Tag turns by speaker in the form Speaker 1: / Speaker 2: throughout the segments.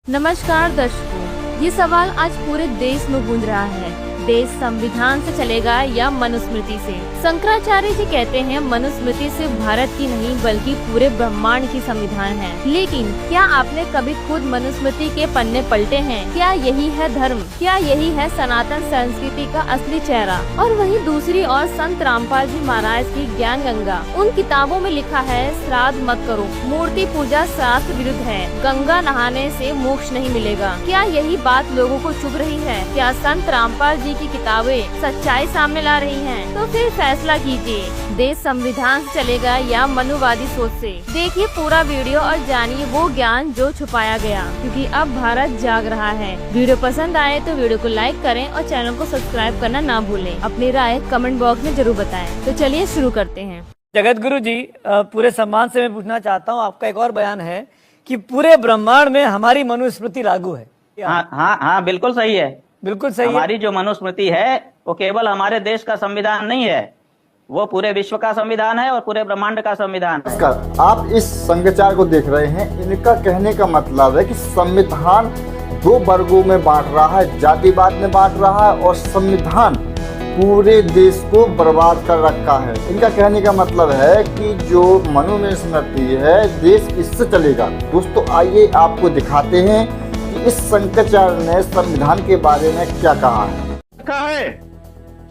Speaker 1: नमस्कार दर्शकों, ये सवाल आज पूरे देश में गूंज रहा है। देश संविधान से चलेगा या मनुस्मृति से? शंकराचार्य जी कहते हैं मनुस्मृति सिर्फ भारत की नहीं बल्कि पूरे ब्रह्मांड की संविधान है। लेकिन क्या आपने कभी खुद मनुस्मृति के पन्ने पलटे हैं? क्या यही है धर्म? क्या यही है सनातन संस्कृति का असली चेहरा? और वहीं दूसरी ओर संत रामपाल जी महाराज की ज्ञान गंगा, उन किताबों में लिखा है श्राद्ध मत करो, मूर्ति पूजा शास्त्र विरुद्ध है, गंगा नहाने से मोक्ष नहीं मिलेगा। क्या यही बात लोगों को चुभ रही है? क्या संत रामपाल जी की किताबें सच्चाई सामने ला रही हैं? तो फिर फैसला कीजिए, देश संविधान से चलेगा या मनुवादी सोच से? देखिए पूरा वीडियो और जानिए वो ज्ञान जो छुपाया गया, क्योंकि अब भारत जाग रहा है। वीडियो पसंद आए तो वीडियो को लाइक करें और चैनल को सब्सक्राइब करना ना भूलें। अपनी राय कमेंट बॉक्स में जरूर बताएं। तो चलिए शुरू करते हैं।
Speaker 2: जगत गुरु जी, पूरे सम्मान से मैं पूछना चाहता हूँ, आपका एक और बयान है कि पूरे ब्रह्मांड में हमारी मनुस्मृति लागू है।
Speaker 3: हाँ, बिल्कुल सही है।
Speaker 2: बिल्कुल सही है।
Speaker 3: हमारी जो मनुस्मृति है वो केवल हमारे देश का संविधान नहीं है, वो पूरे विश्व का संविधान है और पूरे ब्रह्मांड का संविधान है।
Speaker 4: नमस्कार, आप इस संघचार को देख रहे हैं। इनका कहने का मतलब है कि संविधान दो वर्गों में बांट रहा है, जातिवाद में बांट रहा है और संविधान पूरे देश को बर्बाद कर रखा है। इनका कहने का मतलब है कि जो मनुस्मृति है देश इससे चलेगा। दोस्तों आइए आपको दिखाते हैं कि इस शंकराचार्य ने संविधान के बारे में क्या कहा है।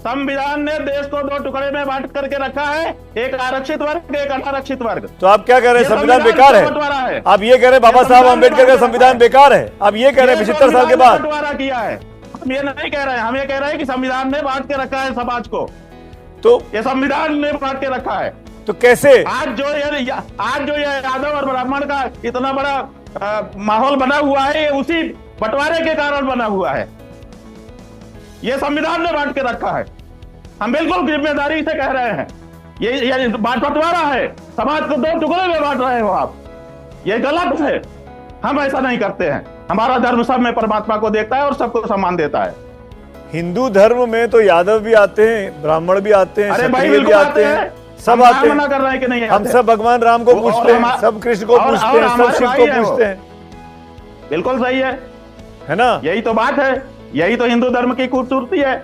Speaker 5: संविधान ने देश को दो टुकड़े में बांट करके रखा है, एक आरक्षित वर्ग, एक अनारक्षित वर्ग।
Speaker 6: तो आप क्या कह रहे हैं? संविधान बेकार है? आप ये कह रहे हैं बाबा साहब अम्बेडकर का संविधान बेकार है? आप ये कह रहे हैं 75 साल के बाद?
Speaker 5: बंटवारा किया है, हम ये नहीं कह रहे हैं। हम ये कह रहे हैं कि संविधान ने बांट के रखा है समाज को,
Speaker 6: तो
Speaker 5: ये संविधान ने बांट के रखा है।
Speaker 6: तो कैसे?
Speaker 5: आज जो ये यादव और ब्राह्मण का इतना बड़ा माहौल बना हुआ है, ये उसी बंटवारे के कारण बना हुआ है। ये संविधान ने बांट के रखा है। हम बिल्कुल जिम्मेदारी से कह रहे हैं, ये बंटवारा है, समाज को दो टुकड़े में बांट रहे हो आप, ये गलत है। हम ऐसा नहीं करते हैं। हमारा धर्म सब में परमात्मा को देखता है और सबको सम्मान देता है।
Speaker 6: हिंदू धर्म में तो यादव भी आते हैं, ब्राह्मण भी आते हैं, क्षत्रिय भी आते हैं, सब आते हैं।
Speaker 5: मना कर रहे हैं कि नहीं?
Speaker 6: हम सब भगवान राम को पूछते हैं, सब कृष्ण को पूछते हैं, सब शिव को पूछते हैं।
Speaker 5: बिल्कुल सही
Speaker 6: है ना?
Speaker 5: यही तो बात है, यही तो हिंदू धर्म की खूबसूरती है।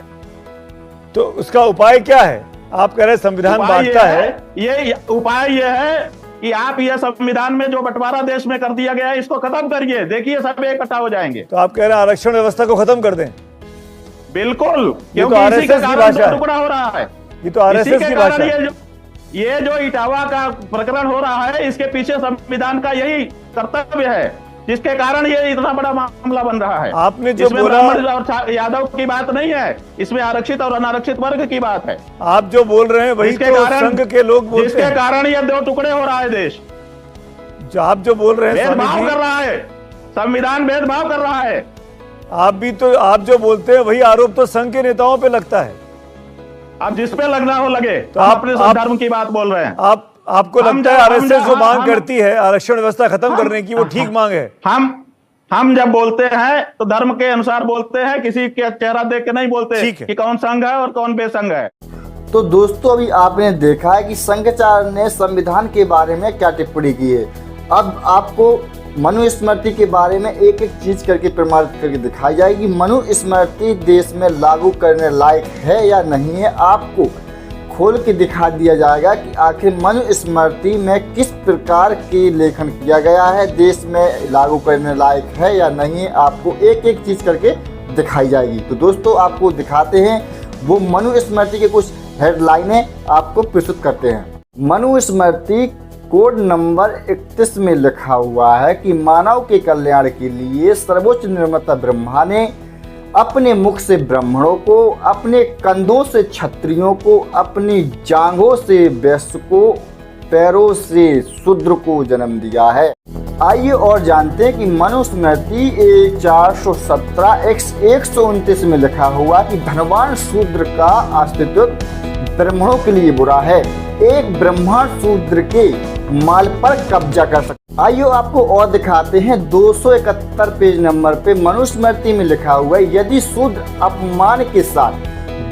Speaker 6: तो उसका उपाय क्या है? आप कह रहे संविधान बांटता है,
Speaker 5: ये उपाय ये है कि आप ये संविधान में जो बंटवारा देश में कर दिया गया है इसको खत्म करिए। देखिए सब इकट्ठा हो जाएंगे।
Speaker 6: तो आप कह रहे हैं आरक्षण व्यवस्था को खत्म कर दें?
Speaker 5: बिल्कुल,
Speaker 6: ये तो
Speaker 5: क्योंकि इसी के
Speaker 6: आरएसएस की
Speaker 5: कारण
Speaker 6: भाषा
Speaker 5: टुकड़ा हो रहा है।
Speaker 6: ये तो आरएसएस की भाषा है।
Speaker 5: ये जो इटावा का प्रकरण हो रहा है, इसके पीछे संविधान का यही कर्तव्य है, जिसके कारण ये इतना बड़ा मामला बन रहा है।
Speaker 6: आपने जो
Speaker 5: इसमें
Speaker 6: बोला,
Speaker 5: ब्राह्मण और यादव की बात नहीं है, इसमें आरक्षित और अनारक्षित वर्ग की बात है।
Speaker 6: आप जो बोल रहे हैं वही तो संघ के लोग बोलते हैं।
Speaker 5: जिसके कारण ये दो टुकड़े हो रहा है देश।
Speaker 6: जो आप जो बोल रहे हैं,
Speaker 5: भेदभाव कर रहा है संविधान, भेदभाव कर रहा है।
Speaker 6: आप जो बोलते हैं वही आरोप तो संघ के नेताओं पे लगता है।
Speaker 5: अब जिस पे लगना हो लगे,
Speaker 6: तो
Speaker 5: आप अपने धर्म की बात बोल रहे हैं।
Speaker 6: आपको लगता है आरएसएस जो मांग करती है आरक्षण व्यवस्था खत्म करने की, वो ठीक मांग है?
Speaker 5: हम जब बोलते हैं तो धर्म के अनुसार बोलते हैं, किसी के चेहरा देख के नहीं बोलते कि कौन संघ है और कौन बेसंघ है।
Speaker 4: तो दोस्तों अभी आपने देखा है कि शंकराचार्य ने संविधान के बारे में क्या टिप्पणी की है। अब आपको मनुस्मृति के बारे में एक एक चीज करके प्रमाणित करके दिखाई जाएगी। मनुस्मृति देश में लागू करने लायक है या नहीं है, आपको खोल के दिखा दिया जाएगा कि आखिर मनुस्मृति में किस प्रकार के लेखन किया गया है, देश में लागू करने लायक है या नहीं है, आपको एक एक चीज करके दिखाई जाएगी। तो दोस्तों आपको दिखाते हैं वो मनुस्मृति के कुछ हेडलाइनें आपको प्रस्तुत करते हैं। मनुस्मृति कोड नंबर 31 में लिखा हुआ है कि मानव के कल्याण के लिए सर्वोच्च निर्माता ब्रह्मा ने अपने मुख से ब्राह्मणों को, अपने कंधों से क्षत्रियों को, अपनी जांघों से वैश्य को, पैरों से शूद्र को जन्म दिया है। आइए और जानते हैं कि मनुस्मृति 417 में लिखा हुआ कि धनवान शूद्र का अस्तित्व ब्राह्मणों के लिए बुरा है, एक ब्राह्मण शूद्र के माल पर कब्जा कर सकता। आइए आपको और दिखाते हैं 271 पेज नंबर पे मनुस्मृति में लिखा हुआ है, यदि शूद्र अपमान के साथ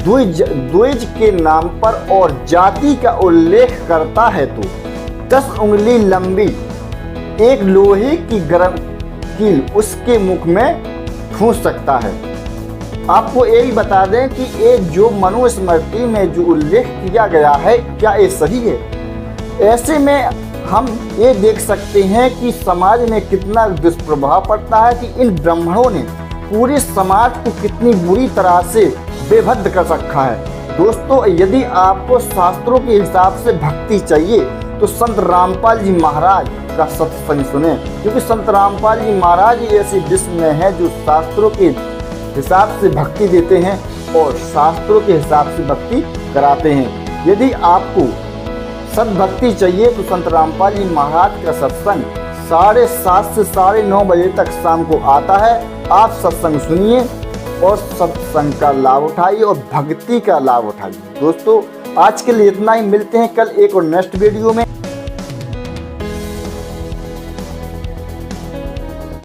Speaker 4: द्विज के नाम पर और जाति का उल्लेख करता है तो 10 उंगली लंबी एक लोहे कील उसके मुख में ठूंस सकता है। आपको ये भी बता दें कि ये जो मनुस्मृति में जो उल्लेख किया गया है क्या ये सही है। ऐसे में हम ये देख सकते हैं कि समाज में कितना दुष्प्रभाव पड़ता है कि इन ब्राह्मणों ने पूरे समाज को कितनी बुरी तरह से बेभद्र कर रखा है। दोस्तों, यदि आपको शास्त्रों के हिसाब से भक्ति चाहिए तो संत रामपाल जी महाराज का सत्संग सुने, क्योंकि संत रामपाल जी महाराज ऐसे विश्व में है जो शास्त्रों के हिसाब से भक्ति देते हैं और शास्त्रों के हिसाब से भक्ति कराते हैं। यदि आपको सद्भक्ति चाहिए तो संत रामपाल जी महाराज का सत्संग 7:30 से 9:30 बजे तक शाम को आता है। आप सत्संग सुनिए और सत्संग का लाभ उठाइए और भक्ति का लाभ उठाइए। दोस्तों, आज के लिए इतना ही। मिलते हैं कल एक और नेक्स्ट वीडियो में।